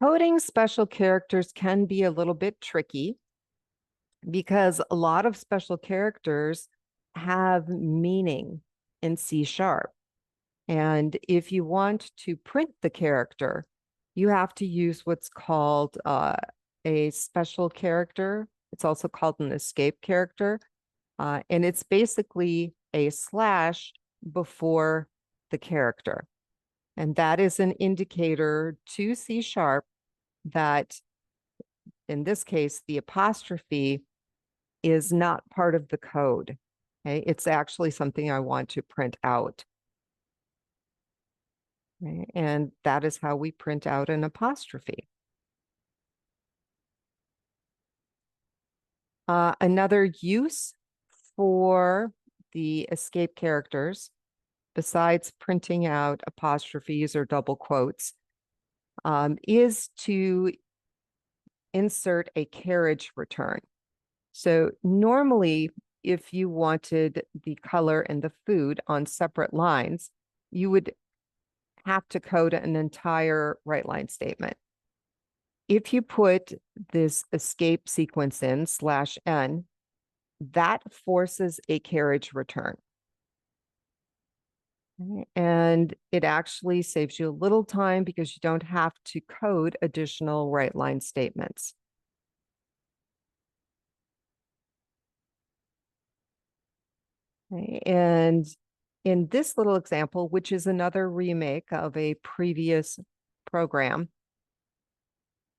Coding special characters can be a little bit tricky because a lot of special characters have meaning in C sharp. And if you want to print the character, you have to use what's called a special character. It's also called an escape character. And it's basically a slash before the character. And that is an indicator to C sharp that, in this case, the apostrophe is not part of the code. Okay, it's actually something I want to print out. Okay? And that is how we print out an apostrophe. Another use for the escape characters, besides printing out apostrophes or double quotes, is to insert a carriage return. So normally, if you wanted the color and the food on separate lines, you would have to code an entire write line statement. If you put this escape sequence in /n, that forces a carriage return. And it actually saves you a little time because you don't have to code additional write line statements. Okay. And in this little example, which is another remake of a previous program,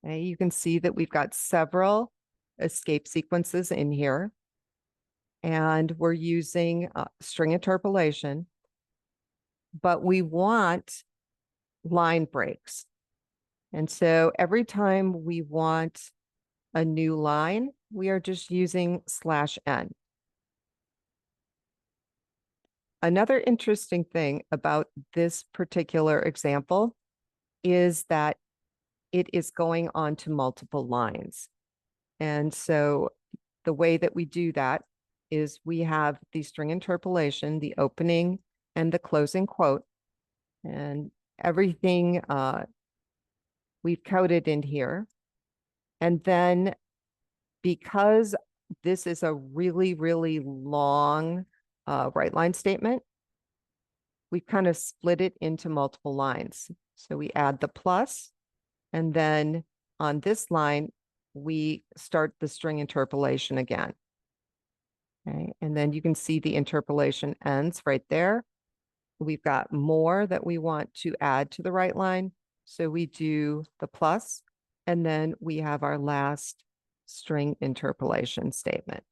okay, you can see that we've got several escape sequences in here. And we're using string interpolation, but we want line breaks. And so every time we want a new line, we are just using /n. Another interesting thing about this particular example is that it is going on to multiple lines. And so the way that we do that is we have the string interpolation, the opening and the closing quote, and everything we've coded in here. And then because this is a really, really long write line statement, we kind of split it into multiple lines. So we add the plus, and then on this line, we start the string interpolation again. Okay, and then you can see the interpolation ends right there. We've got more that we want to add to the write line. So we do the plus, and then we have our last string interpolation statement.